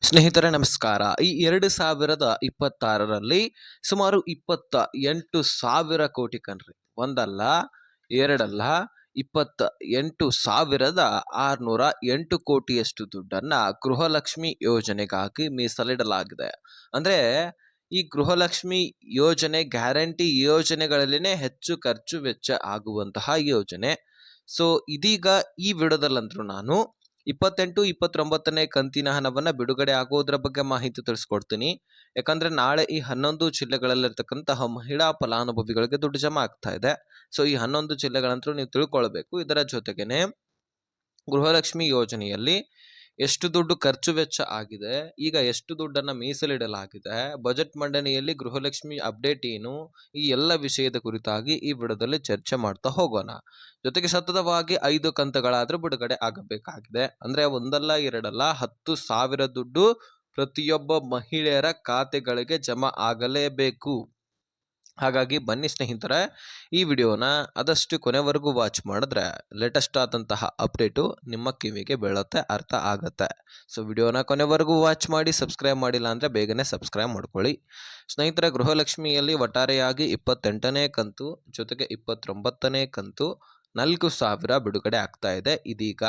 ಸ್ನೇಹಿತರೆ ನಮಸ್ಕಾರ. ಈ 2026ರಲ್ಲಿ ಸುಮಾರು 28,000 ಕೋಟಿ ಕಣ್ರಿ. ಒಂದಲ್ಲ, ಎರಡಲ್ಲ, 28,608 ಕೋಟಿಯಷ್ಟು ದುಡ್ಡನ್ನ ಗೃಹಲಕ್ಷ್ಮಿ ಯೋಜನೆಗಾಗಿ ಮೀಸಲಿಡಲಾಗಿದೆ. ಅಂದ್ರೆ ಈ ಗೃಹಲಕ್ಷ್ಮಿ ಯೋಜನೆ ಗ್ಯಾರಂಟಿ ಯೋಜನೆಗಳಲ್ಲಿನೇ ಹೆಚ್ಚು ಖರ್ಚು ವೆಚ್ಚ ಆಗುವಂತಹ ಯೋಜನೆ. ಸೊ ಇದೀಗ ಈ ವಿಡಿಯೋದಲ್ಲಂತೂ ನಾನು 28, 29ನೇ ಕಂತಿನ ಹಣವನ್ನ ಬಿಡುಗಡೆ ಆಗೋದ್ರ ಬಗ್ಗೆ ಮಾಹಿತಿ ತಿಳಿಸ್ಕೊಡ್ತೀನಿ. ಯಾಕಂದ್ರೆ ನಾಳೆ ಈ 11 ಜಿಲ್ಲೆಗಳಲ್ಲಿರ್ತಕ್ಕಂತಹ ಮಹಿಳಾ ಫಲಾನುಭವಿಗಳಿಗೆ ದುಡ್ಡು ಜಮಾ ಆಗ್ತಾ ಇದೆ. ಸೊ ಈ 11 ಜಿಲ್ಲೆಗಳಂತೂ ನೀವು ತಿಳ್ಕೊಳ್ಬೇಕು. ಇದರ ಜೊತೆಗೇನೆ ಗೃಹಲಕ್ಷ್ಮಿ ಯೋಜನೆಯಲ್ಲಿ ಎಷ್ಟು ದುಡ್ಡು ಖರ್ಚು ವೆಚ್ಚ ಆಗಿದೆ, ಈಗ ಎಷ್ಟು ದುಡ್ಡನ್ನ ಮೀಸಲಿಡಲಾಗಿದೆ, ಬಜೆಟ್ ಮಂಡನೆಯಲ್ಲಿ ಗೃಹಲಕ್ಷ್ಮಿ ಅಪ್ಡೇಟ್ ಏನು, ಈ ಎಲ್ಲ ವಿಷಯದ ಕುರಿತಾಗಿ ಈ ವಿಡಿಯೋದಲ್ಲಿ ಚರ್ಚೆ ಮಾಡ್ತಾ ಹೋಗೋಣ. ಜೊತೆಗೆ ಸತತವಾಗಿ 5 ಕಂತುಗಳಾದ್ರೂ ಬಿಡುಗಡೆ ಆಗಬೇಕಾಗಿದೆ. ಅಂದ್ರೆ ಒಂದಲ್ಲ ಎರಡಲ್ಲ 10,000 ದುಡ್ಡು ಪ್ರತಿಯೊಬ್ಬ ಮಹಿಳೆಯರ ಖಾತೆಗಳಿಗೆ ಜಮಾ ಆಗಲೇಬೇಕು. ಹಾಗಾಗಿ ಬನ್ನಿ ಸ್ನೇಹಿತರೆ, ಈ ವಿಡಿಯೋನ ಆದಷ್ಟು ಕೊನೆವರೆಗೂ ವಾಚ್ ಮಾಡಿದ್ರೆ ಲೇಟೆಸ್ಟ್ ಆದಂತಹ ಅಪ್ಡೇಟು ನಿಮ್ಮ ಕಿವಿಗೆ ಬೀಳುತ್ತೆ, ಅರ್ಥ ಆಗತ್ತೆ. ಸೊ ವಿಡಿಯೋನ ಕೊನೆವರೆಗೂ ವಾಚ್ ಮಾಡಿ. ಸಬ್ಸ್ಕ್ರೈಬ್ ಮಾಡಿಲ್ಲ ಅಂದರೆ ಬೇಗನೆ ಸಬ್ಸ್ಕ್ರೈಬ್ ಮಾಡ್ಕೊಳ್ಳಿ. ಸ್ನೇಹಿತರೆ, ಗೃಹಲಕ್ಷ್ಮಿಯಲ್ಲಿ ಒಟ್ಟಾರೆಯಾಗಿ 28ನೇ ಕಂತು ಜೊತೆಗೆ 29ನೇ ಕಂತು 4,000 ಬಿಡುಗಡೆ ಆಗ್ತಾ ಇದೆ ಇದೀಗ.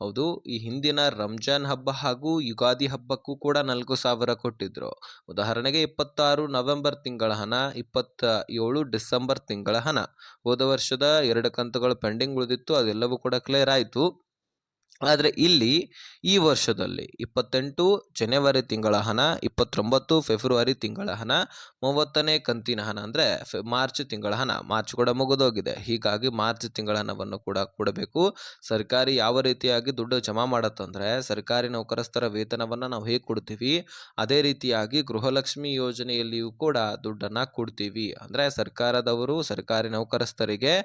ಹೌದು, ಈ ಹಿಂದಿನ ರಂಜಾನ್ ಹಬ್ಬ ಹಾಗೂ ಯುಗಾದಿ ಹಬ್ಬಕ್ಕೂ ಕೂಡ 4,000 ಕೊಟ್ಟಿದ್ರು. ಉದಾಹರಣೆಗೆ 26 ನವೆಂಬರ್ ತಿಂಗಳ ಹಣ, 27 ಡಿಸೆಂಬರ್ ತಿಂಗಳ ಹಣ. ಹೋದ ವರ್ಷದ 2 ಕಂತುಗಳು ಪೆಂಡಿಂಗ್ ಉಳಿದಿತ್ತು, ಅದೆಲ್ಲವೂ ಕೂಡ ಕ್ಲಿಯರ್ ಆಯಿತು. ಆದರೆ ಇಲ್ಲಿ ಈ ವರ್ಷದಲ್ಲಿ 28 ಜನವರಿ ತಿಂಗಳ ಹಣ, 29 ಫೆಬ್ರವರಿ ತಿಂಗಳ ಹಣ, 30ನೇ ಕಂತಿನ ಹಣ ಅಂದರೆ ಮಾರ್ಚ್ ತಿಂಗಳ ಹಣ. ಮಾರ್ಚ್ ಕೂಡ ಮುಗಿದೋಗಿದೆ, ಹೀಗಾಗಿ ಮಾರ್ಚ್ ತಿಂಗಳ ಹಣವನ್ನು ಕೂಡ ಕೊಡಬೇಕು. ಸರ್ಕಾರಿ ಯಾವ ರೀತಿಯಾಗಿ ದುಡ್ಡು ಜಮಾ ಮಾಡತ್ತಂದ್ರೆ, ಸರ್ಕಾರಿ ನೌಕರಸ್ಥರ ವೇತನವನ್ನು ನಾವು ಹೇಗೆ ಕೊಡ್ತೀವಿ ಅದೇ ರೀತಿಯಾಗಿ ಗೃಹಲಕ್ಷ್ಮಿ ಯೋಜನೆಯಲ್ಲಿಯೂ ಕೂಡ ದುಡ್ಡನ್ನು ಕೊಡ್ತೀವಿ. ಅಂದರೆ ಸರ್ಕಾರದವರು ಸರ್ಕಾರಿ ನೌಕರಸ್ಥರಿಗೆ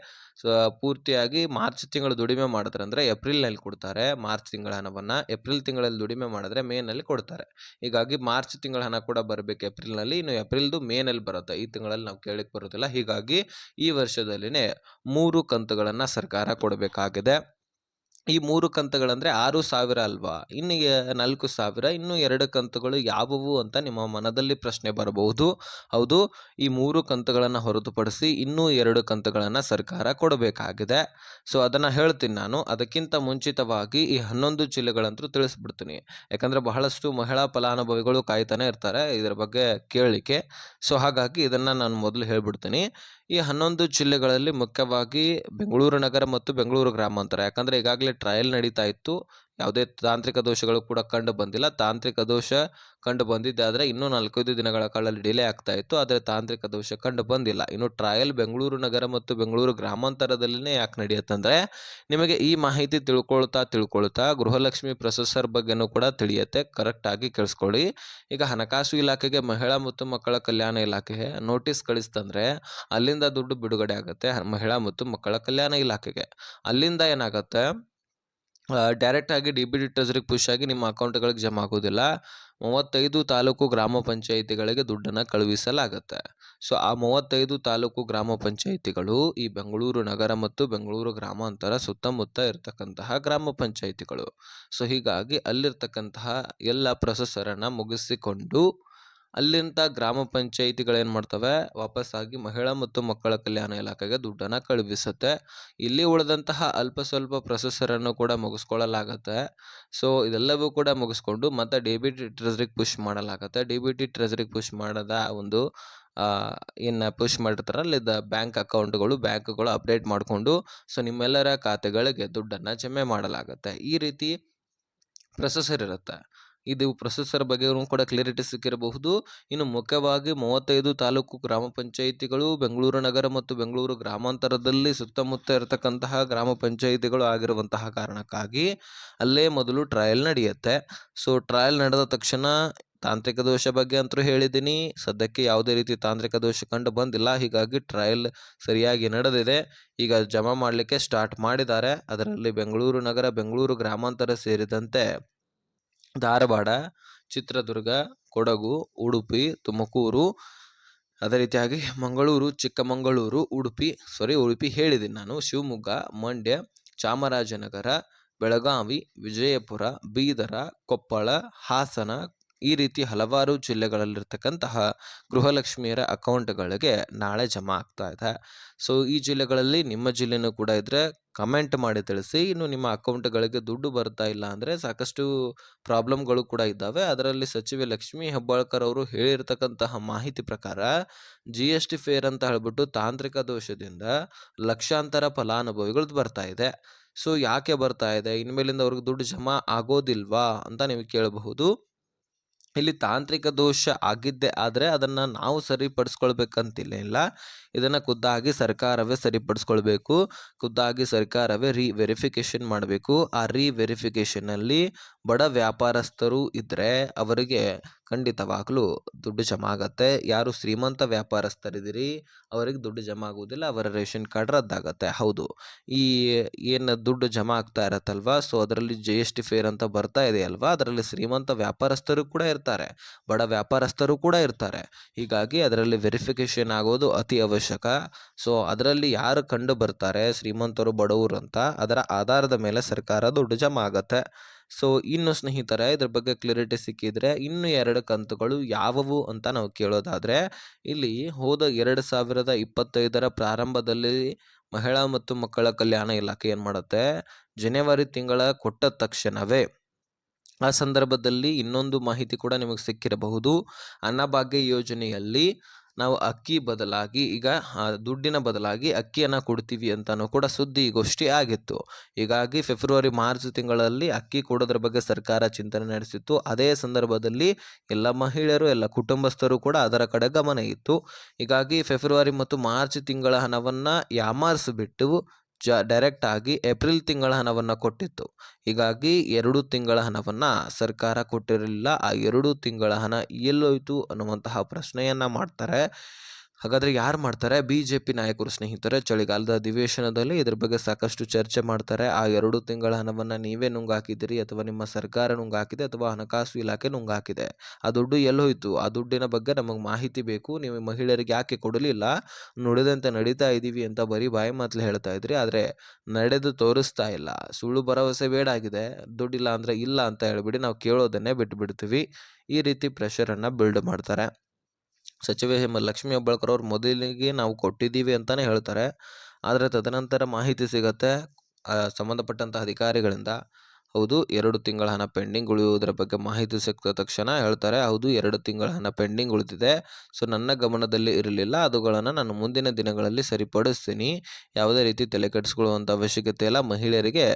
ಪೂರ್ತಿಯಾಗಿ ಮಾರ್ಚ್ ತಿಂಗಳು ದುಡಿಮೆ ಮಾಡಿದ್ರೆ ಅಂದರೆ ಏಪ್ರಿಲ್ನಲ್ಲಿ ಕೊಡ್ತಾರೆ ಮಾರ್ಚ್ ತಿಂಗಳ ಹಣವನ್ನು, ಏಪ್ರಿಲ್ ತಿಂಗಳಲ್ಲಿ ದುಡಿಮೆ ಮಾಡಿದ್ರೆ ಮೇನಲ್ಲಿ ಕೊಡ್ತಾರೆ. ಹೀಗಾಗಿ ಮಾರ್ಚ್ ತಿಂಗಳ ಹಣ ಕೂಡ ಬರಬೇಕು ಏಪ್ರಿಲ್ನಲ್ಲಿ, ಇನ್ನು ಏಪ್ರಿಲ್ದು ಮೇನಲ್ಲಿ ಬರುತ್ತೆ. ಈ ತಿಂಗಳಲ್ಲಿ ನಾವು ಕೇಳಕ್ಕೆ ಬರೋದಿಲ್ಲ. ಹೀಗಾಗಿ ಈ ವರ್ಷದಲ್ಲಿನೇ 3 ಕಂತುಗಳನ್ನು ಸರ್ಕಾರ ಕೊಡಬೇಕಾಗಿದೆ. ಈ 3 ಕಂತುಗಳಂದ್ರೆ 6,000 ಅಲ್ವಾ, ಇನ್ನು 4,000, ಇನ್ನು 2 ಕಂತುಗಳು ಯಾವುವು ಅಂತ ನಿಮ್ಮ ಮನದಲ್ಲಿ ಪ್ರಶ್ನೆ ಬರಬಹುದು. ಹೌದು, ಈ 3 ಕಂತುಗಳನ್ನು ಹೊರತುಪಡಿಸಿ ಇನ್ನೂ 2 ಕಂತುಗಳನ್ನು ಸರ್ಕಾರ ಕೊಡಬೇಕಾಗಿದೆ. ಸೊ ಅದನ್ನು ಹೇಳ್ತೀನಿ ನಾನು. ಅದಕ್ಕಿಂತ ಮುಂಚಿತವಾಗಿ ಈ 11 ಜಿಲ್ಲೆಗಳಂತೂ ತಿಳಿಸ್ಬಿಡ್ತೀನಿ, ಯಾಕಂದರೆ ಬಹಳಷ್ಟು ಮಹಿಳಾ ಫಲಾನುಭವಿಗಳು ಕಾಯ್ತಾನೆ ಇರ್ತಾರೆ ಇದರ ಬಗ್ಗೆ ಕೇಳಲಿಕ್ಕೆ. ಸೊ ಹಾಗಾಗಿ ಇದನ್ನು ನಾನು ಮೊದಲು ಹೇಳ್ಬಿಡ್ತೀನಿ. ಈ 11 ಜಿಲ್ಲೆಗಳಲ್ಲಿ ಮುಖ್ಯವಾಗಿ ಬೆಂಗಳೂರು ನಗರ ಮತ್ತು ಬೆಂಗಳೂರು ಗ್ರಾಮಾಂತರ, ಯಾಕಂದರೆ ಈಗಾಗಲೇ ಟ್ರಯಲ್ ನಡೀತಾ ಇತ್ತು, ಯಾವುದೇ ತಾಂತ್ರಿಕ ದೋಷಗಳು ಕೂಡ ಕಂಡು ಬಂದಿಲ್ಲ. ತಾಂತ್ರಿಕ ದೋಷ ಕಂಡು ಬಂದಿದ್ದಾದರೆ ಇನ್ನೂ 4-5 ದಿನಗಳ ಕಾಲದಲ್ಲಿ ಡಿಲೇ ಆಗ್ತಾ ಇತ್ತು, ಆದರೆ ತಾಂತ್ರಿಕ ದೋಷ ಕಂಡು ಬಂದಿಲ್ಲ. ಇನ್ನು ಟ್ರಯಲ್ ಬೆಂಗಳೂರು ನಗರ ಮತ್ತು ಬೆಂಗಳೂರು ಗ್ರಾಮಾಂತರದಲ್ಲಿನೇ ಯಾಕೆ ನಡೆಯುತ್ತಂದರೆ, ನಿಮಗೆ ಈ ಮಾಹಿತಿ ತಿಳ್ಕೊಳ್ತಾ ಗೃಹಲಕ್ಷ್ಮಿ ಪ್ರೊಸೆಸರ್ ಬಗ್ಗೆನೂ ಕೂಡ ತಿಳಿಯುತ್ತೆ. ಕರೆಕ್ಟಾಗಿ ಕೇಳಿಸ್ಕೊಳ್ಳಿ. ಈಗ ಹಣಕಾಸು ಇಲಾಖೆಗೆ ಮಹಿಳಾ ಮತ್ತು ಮಕ್ಕಳ ಕಲ್ಯಾಣ ಇಲಾಖೆ ನೋಟಿಸ್ ಕಳಿಸ್ತಂದ್ರೆ ಅಲ್ಲಿಂದ ದುಡ್ಡು ಬಿಡುಗಡೆ ಆಗುತ್ತೆ ಮಹಿಳಾ ಮತ್ತು ಮಕ್ಕಳ ಕಲ್ಯಾಣ ಇಲಾಖೆಗೆ. ಅಲ್ಲಿಂದ ಏನಾಗುತ್ತೆ, ಡೈರೆಕ್ಟ್ ಆಗಿ DBT ಟ್ರೆಜರಿಗೆ ಪುಷ್ ಆಗಿ ನಿಮ್ಮ ಅಕೌಂಟ್ಗಳಿಗೆ ಜಮಾ ಆಗೋದಿಲ್ಲ. 35 ತಾಲೂಕು ಗ್ರಾಮ ಪಂಚಾಯಿತಿಗಳಿಗೆ ದುಡ್ಡನ್ನು ಕಳುಹಿಸಲಾಗುತ್ತೆ. ಸೊ ಆ 35 ತಾಲೂಕು ಗ್ರಾಮ ಪಂಚಾಯಿತಿಗಳು ಈ ಬೆಂಗಳೂರು ನಗರ ಮತ್ತು ಬೆಂಗಳೂರು ಗ್ರಾಮಾಂತರ ಸುತ್ತಮುತ್ತ ಇರತಕ್ಕಂತಹ ಗ್ರಾಮ ಪಂಚಾಯಿತಿಗಳು. ಸೊ ಹೀಗಾಗಿ ಅಲ್ಲಿರ್ತಕ್ಕಂತಹ ಎಲ್ಲ ಪ್ರೊಸೆಸರನ್ನು ಮುಗಿಸಿಕೊಂಡು ಅಲ್ಲಿಂದ ಗ್ರಾಮ ಪಂಚಾಯಿತಿಗಳೇನು ಮಾಡ್ತವೆ, ವಾಪಸ್ಸಾಗಿ ಮಹಿಳಾ ಮತ್ತು ಮಕ್ಕಳ ಕಲ್ಯಾಣ ಇಲಾಖೆಗೆ ದುಡ್ಡನ್ನು ಕಳುಹಿಸುತ್ತೆ. ಇಲ್ಲಿ ಉಳಿದಂತಹ ಅಲ್ಪ ಸ್ವಲ್ಪ ಪ್ರೊಸೆಸರನ್ನು ಕೂಡ ಮುಗಿಸ್ಕೊಳ್ಳಲಾಗತ್ತೆ. ಸೊ ಇದೆಲ್ಲವೂ ಕೂಡ ಮುಗಿಸ್ಕೊಂಡು ಮತ್ತೆ DBT ಟ್ರೆಜರಿಗೆ ಪುಷ್ ಮಾಡಲಾಗುತ್ತೆ. DBT ಟ್ರೆಜರಿಗೆ ಪುಷ್ ಮಾಡದ ಒಂದು ಏನು ಪುಷ್ ಮಾಡಿರ್ತಾರಲ್ಲ, ಇದು ಬ್ಯಾಂಕ್ಗಳು ಅಪ್ಡೇಟ್ ಮಾಡಿಕೊಂಡು ಸೊ ನಿಮ್ಮೆಲ್ಲರ ಖಾತೆಗಳಿಗೆ ದುಡ್ಡನ್ನು ಜಮೆ ಮಾಡಲಾಗುತ್ತೆ. ಈ ರೀತಿ ಪ್ರೊಸೆಸರ್ ಇರುತ್ತೆ. ಇದು ಪ್ರೊಸೆಸರ್ ಬಗ್ಗೆ ಕೂಡ ಕ್ಲಿಯರಿಟಿ ಸಿಕ್ಕಿರಬಹುದು. ಇನ್ನು ಮುಖ್ಯವಾಗಿ 35 ತಾಲೂಕು ಗ್ರಾಮ ಪಂಚಾಯಿತಿಗಳು ಬೆಂಗಳೂರು ನಗರ ಮತ್ತು ಬೆಂಗಳೂರು ಗ್ರಾಮಾಂತರದಲ್ಲಿ ಸುತ್ತಮುತ್ತ ಇರತಕ್ಕಂತಹ ಗ್ರಾಮ ಪಂಚಾಯಿತಿಗಳು ಆಗಿರುವಂತಹ ಕಾರಣಕ್ಕಾಗಿ ಅಲ್ಲೇ ಮೊದಲು ಟ್ರಯಲ್ ನಡೆಯುತ್ತೆ. ಸೊ ಟ್ರಯಲ್ ನಡೆದ ತಕ್ಷಣ ತಾಂತ್ರಿಕ ದೋಷ ಬಗ್ಗೆ ಅಂತೂ ಹೇಳಿದ್ದೀನಿ, ಸದ್ಯಕ್ಕೆ ಯಾವುದೇ ರೀತಿ ತಾಂತ್ರಿಕ ದೋಷ ಕಂಡು ಬಂದಿಲ್ಲ. ಹೀಗಾಗಿ ಟ್ರಯಲ್ ಸರಿಯಾಗಿ ನಡೆದಿದೆ. ಈಗ ಜಮಾ ಮಾಡಲಿಕ್ಕೆ ಸ್ಟಾರ್ಟ್ ಮಾಡಿದ್ದಾರೆ. ಅದರಲ್ಲಿ ಬೆಂಗಳೂರು ನಗರ, ಬೆಂಗಳೂರು ಗ್ರಾಮಾಂತರ ಸೇರಿದಂತೆ ಧಾರವಾಡ, ಚಿತ್ರದುರ್ಗ, ಕೊಡಗು, ಉಡುಪಿ, ತುಮಕೂರು, ಅದೇ ರೀತಿಯಾಗಿ ಮಂಗಳೂರು, ಚಿಕ್ಕಮಗಳೂರು, ಉಡುಪಿ ಹೇಳಿದ್ದೀನಿ ನಾನು, ಶಿವಮೊಗ್ಗ, ಮಂಡ್ಯ, ಚಾಮರಾಜನಗರ, ಬೆಳಗಾವಿ, ವಿಜಯಪುರ, ಬೀದರ, ಕೊಪ್ಪಳ, ಹಾಸನ, ಈ ರೀತಿ ಹಲವಾರು ಜಿಲ್ಲೆಗಳಲ್ಲಿರ್ತಕ್ಕಂತಹ ಗೃಹಲಕ್ಷ್ಮಿಯರ ಅಕೌಂಟ್‌ಗಳಿಗೆ ನಾಳೆ ಜಮಾ ಆಗ್ತಾ ಇದೆ. ಸೊ ಈ ಜಿಲ್ಲೆಗಳಲ್ಲಿ ನಿಮ್ಮ ಜಿಲ್ಲೆನೂ ಕೂಡ ಇದ್ರೆ ಕಮೆಂಟ್ ಮಾಡಿ ತಿಳಿಸಿ. ಇನ್ನು ನಿಮ್ಮ ಅಕೌಂಟ್‌ಗಳಿಗೆ ದುಡ್ಡು ಬರ್ತಾ ಇಲ್ಲ ಅಂದ್ರೆ ಸಾಕಷ್ಟು ಪ್ರಾಬ್ಲಮ್‌ಗಳು ಕೂಡ ಇದ್ದಾವೆ. ಅದರಲ್ಲಿ ಸಚಿವೆ ಲಕ್ಷ್ಮೀ ಹೆಬ್ಬಾಳ್ಕರ್ ಅವರು ಹೇಳಿರ್ತಕ್ಕಂತಹ ಮಾಹಿತಿ ಪ್ರಕಾರ ಜಿ.ಎಸ್.ಟಿ ಫೇರ್ ಅಂತ ಹೇಳ್ಬಿಟ್ಟು ತಾಂತ್ರಿಕ ದೋಷದಿಂದ ಲಕ್ಷಾಂತರ ಫಲಾನುಭವಿಗಳ್ದು ಬರ್ತಾ ಇದೆ. ಸೊ ಯಾಕೆ ಬರ್ತಾ ಇದೆ? ಇನ್ಮೇಲಿಂದ ಅವ್ರಿಗೆ ದುಡ್ಡು ಜಮಾ ಆಗೋದಿಲ್ವಾ ಅಂತ ನೀವು ಕೇಳಬಹುದು. ಇಲ್ಲಿ ತಾಂತ್ರಿಕ ದೋಷ ಆಗಿದ್ದೇ ಆದರೆ ಅದನ್ನು ನಾವು ಸರಿಪಡಿಸ್ಕೊಳ್ಬೇಕಂತಿಲ್ಲ. ಇದನ್ನು ಖುದ್ದಾಗಿ ಸರ್ಕಾರವೇ ಸರಿಪಡಿಸ್ಕೊಳ್ಬೇಕು. ಖುದ್ದಾಗಿ ಸರ್ಕಾರವೇ ವೆರಿಫಿಕೇಷನ್ ಮಾಡಬೇಕು. ಆ ವೆರಿಫಿಕೇಷನಲ್ಲಿ ಬಡ ವ್ಯಾಪಾರಸ್ಥರು ಇದ್ದರೆ ಅವರಿಗೆ ಖಂಡಿತವಾಗ್ಲೂ ದುಡ್ಡು ಜಮಾ ಆಗತ್ತೆ. ಯಾರು ಶ್ರೀಮಂತ ವ್ಯಾಪಾರಸ್ಥರಿದ್ದೀರಿ ಅವರಿಗೆ ದುಡ್ಡು ಜಮಾ ಆಗುವುದಿಲ್ಲ, ಅವರ ರೇಷನ್ ಕಾರ್ಡ್ ರದ್ದಾಗತ್ತೆ. ಹೌದು, ಈ ಏನು ದುಡ್ಡು ಜಮಾ ಆಗ್ತಾ ಇರತ್ತಲ್ವಾ, ಸೊ ಅದರಲ್ಲಿ ಜಿ.ಎಸ್.ಟಿ ಫೇರ್ ಅಂತ ಬರ್ತಾ ಇದೆ ಅಲ್ವಾ, ಅದರಲ್ಲಿ ಶ್ರೀಮಂತ ವ್ಯಾಪಾರಸ್ಥರು ಕೂಡ ಇರ್ತಾರೆ, ಬಡ ವ್ಯಾಪಾರಸ್ಥರು ಕೂಡ ಇರ್ತಾರೆ. ಹೀಗಾಗಿ ಅದರಲ್ಲಿ ವೆರಿಫಿಕೇಷನ್ ಆಗೋದು ಅತಿ ಅವಶ್ಯಕ. ಸೊ ಅದರಲ್ಲಿ ಯಾರು ಕಂಡು ಬರ್ತಾರೆ ಶ್ರೀಮಂತರು ಬಡವರು ಅಂತ, ಅದರ ಆಧಾರದ ಮೇಲೆ ಸರ್ಕಾರ ದುಡ್ಡು ಜಮಾ ಆಗತ್ತೆ. ಸೊ ಇನ್ನು ಸ್ನೇಹಿತರೆ, ಇದ್ರ ಬಗ್ಗೆ ಕ್ಲಿಯರಿಟಿ ಸಿಕ್ಕಿದ್ರೆ ಇನ್ನು 2 ಕಂತುಗಳು ಯಾವುವು ಅಂತ ನಾವು ಕೇಳೋದಾದ್ರೆ, ಇಲ್ಲಿ ಹೋದ 2025ರ ಪ್ರಾರಂಭದಲ್ಲಿ ಮಹಿಳಾ ಮತ್ತು ಮಕ್ಕಳ ಕಲ್ಯಾಣ ಇಲಾಖೆ ಏನ್ ಮಾಡುತ್ತೆ, ಜನವರಿ ತಿಂಗಳ ಕೊಟ್ಟ ತಕ್ಷಣವೇ ಆ ಸಂದರ್ಭದಲ್ಲಿ ಇನ್ನೊಂದು ಮಾಹಿತಿ ಕೂಡ ನಿಮಗೆ ಸಿಕ್ಕಿರಬಹುದು. ಅನ್ನಭಾಗ್ಯ ಯೋಜನೆಯಲ್ಲಿ ನಾವು ಅಕ್ಕಿ ಬದಲಾಗಿ ಈಗ ದುಡ್ಡಿನ ಬದಲಾಗಿ ಅಕ್ಕಿಯನ್ನು ಕೊಡ್ತೀವಿ ಅಂತಲೂ ಕೂಡ ಸುದ್ದಿಗೋಷ್ಠಿ ಆಗಿತ್ತು. ಹೀಗಾಗಿ ಫೆಬ್ರವರಿ ಮಾರ್ಚ್ ತಿಂಗಳಲ್ಲಿ ಅಕ್ಕಿ ಕೊಡೋದ್ರ ಬಗ್ಗೆ ಸರ್ಕಾರ ಚಿಂತನೆ ನಡೆಸಿತ್ತು. ಅದೇ ಸಂದರ್ಭದಲ್ಲಿ ಎಲ್ಲ ಮಹಿಳೆಯರು ಎಲ್ಲ ಕುಟುಂಬಸ್ಥರು ಕೂಡ ಅದರ ಕಡೆ ಗಮನ ಇತ್ತು. ಹೀಗಾಗಿ ಫೆಬ್ರವರಿ ಮತ್ತು ಮಾರ್ಚ್ ತಿಂಗಳ ಹಣವನ್ನು ಯಾಮಾರಿಸಿಬಿಟ್ಟು ಡೈರೆಕ್ಟ್ ಆಗಿ ಏಪ್ರಿಲ್ ತಿಂಗಳ ಹಣವನ್ನು ಕೊಟ್ಟಿತ್ತು. ಹೀಗಾಗಿ 2 ತಿಂಗಳ ಹಣವನ್ನು ಸರ್ಕಾರ ಕೊಟ್ಟಿರಲಿಲ್ಲ. ಆ 2 ತಿಂಗಳ ಹಣ ಎಲ್ಲೋಯ್ತು ಅನ್ನುವಂತಹ ಪ್ರಶ್ನೆಯನ್ನ ಮಾಡ್ತಾರೆ. ಹಾಗಾದ್ರೆ ಯಾರು ಮಾಡ್ತಾರೆ? BJP ನಾಯಕರು ಸ್ನೇಹಿತರೆ. ಚಳಿಗಾಲದ ಅಧಿವೇಶನದಲ್ಲಿ ಇದ್ರ ಬಗ್ಗೆ ಸಾಕಷ್ಟು ಚರ್ಚೆ ಮಾಡ್ತಾರೆ. ಆ 2 ತಿಂಗಳ ಹಣವನ್ನು ನೀವೇ ನುಂಗಾಕಿದಿರಿ ಅಥವಾ ನಿಮ್ಮ ಸರ್ಕಾರ ನುಂಗಾಕಿದೆ ಅಥವಾ ಹಣಕಾಸು ಇಲಾಖೆ ನುಂಗಾಕಿದೆ. ಆ ದುಡ್ಡು ಎಲ್ಲೋಯ್ತು? ಆ ದುಡ್ಡಿನ ಬಗ್ಗೆ ನಮಗೆ ಮಾಹಿತಿ ಬೇಕು. ನೀವು ಮಹಿಳೆಯರಿಗೆ ಯಾಕೆ ಕೊಡಲಿಲ್ಲ? ನುಡಿದಂತೆ ನಡೀತಾ ಇದ್ದೀವಿ ಅಂತ ಬರೀ ಬಾಯಿ ಮಾತಲ್ಲಿ ಹೇಳ್ತಾ ಇದ್ರಿ, ಆದರೆ ನಡೆದು ತೋರಿಸ್ತಾ ಇಲ್ಲ. ಸುಳ್ಳು ಭರವಸೆ ಬೇಡಾಗಿದೆ. ದುಡ್ಡಿಲ್ಲ ಅಂದರೆ ಇಲ್ಲ ಅಂತ ಹೇಳ್ಬಿಡಿ, ನಾವು ಕೇಳೋದನ್ನೇ ಬಿಟ್ಬಿಡ್ತೀವಿ. ಈ ರೀತಿ ಪ್ರೆಷರನ್ನು ಬಿಲ್ಡ್ ಮಾಡ್ತಾರೆ. ಸಚಿವೆ ಲಕ್ಷ್ಮೀ ಹೆಬ್ಬಾಳ್ಕರ್ ಅವ್ರು ಮೊದಲಿಗೆ ನಾವು ಕೊಟ್ಟಿದ್ದೀವಿ ಅಂತಾನೆ ಹೇಳ್ತಾರೆ. ಆದರೆ ತದನಂತರ ಮಾಹಿತಿ ಸಿಗತ್ತೆ ಸಂಬಂಧಪಟ್ಟಂಥ ಅಧಿಕಾರಿಗಳಿಂದ, ಹೌದು 2 ತಿಂಗಳ ಹಣ ಪೆಂಡಿಂಗ್ ಉಳಿಯುವುದರ ಬಗ್ಗೆ ಮಾಹಿತಿ ಸಿಕ್ಕ ತಕ್ಷಣ ಹೇಳ್ತಾರೆ, ಹೌದು 2 ತಿಂಗಳ ಹಣ ಪೆಂಡಿಂಗ್ ಉಳಿದಿದೆ. ಸೊ ನನ್ನ ಗಮನದಲ್ಲಿ ಇರಲಿಲ್ಲ, ಅದುಗಳನ್ನು ನಾನು ಮುಂದಿನ ದಿನಗಳಲ್ಲಿ ಸರಿಪಡಿಸ್ತೀನಿ. ಯಾವುದೇ ರೀತಿ ತಲೆ ಕೆಡಿಸ್ಕೊಳ್ಳುವಂಥ ಅವಶ್ಯಕತೆ ಇಲ್ಲ. ಮಹಿಳೆಯರಿಗೆ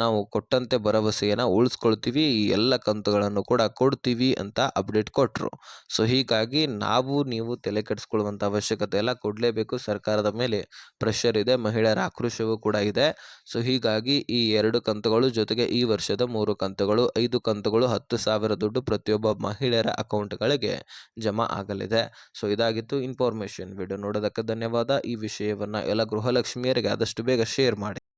ನಾವು ಕೊಟ್ಟಂತೆ ಭರವಸೆಯನ್ನು ಉಳಿಸ್ಕೊಳ್ತೀವಿ, ಈ ಎಲ್ಲ ಕಂತುಗಳನ್ನು ಕೂಡ ಕೊಡ್ತೀವಿ ಅಂತ ಅಪ್ಡೇಟ್ ಕೊಟ್ಟರು. ಸೊ ಹೀಗಾಗಿ ನೀವು ತಲೆ ಕೆಡಿಸ್ಕೊಳ್ಳುವಂಥ ಅವಶ್ಯಕತೆ ಇಲ್ಲ, ಕೊಡಲೇಬೇಕು. ಸರ್ಕಾರದ ಮೇಲೆ ಪ್ರೆಷರ್ ಇದೆ, ಮಹಿಳೆಯರ ಆಕ್ರೋಶವೂ ಕೂಡ ಇದೆ. ಸೊ ಹೀಗಾಗಿ ಈ 2 ಕಂತುಗಳು ಜೊತೆಗೆ ಈ ವರ್ಷದ 3 ಕಂತುಗಳು 5 ಕಂತುಗಳು 10,000 ದುಡ್ಡು ಪ್ರತಿಯೊಬ್ಬ ಮಹಿಳೆಯರ ಅಕೌಂಟ್ಗಳಿಗೆ ಜಮಾ ಆಗಲಿದೆ. ಸೊ ಇದಾಗಿತ್ತು ಇನ್ಫಾರ್ಮೇಷನ್. ವಿಡಿಯೋ ನೋಡೋದಕ್ಕೆ ಧನ್ಯವಾದ. ಈ ವಿಷಯವನ್ನು ಎಲ್ಲ ಗೃಹಲಕ್ಷ್ಮಿಯರಿಗೆ ಆದಷ್ಟು ಬೇಗ ಶೇರ್ ಮಾಡಿ.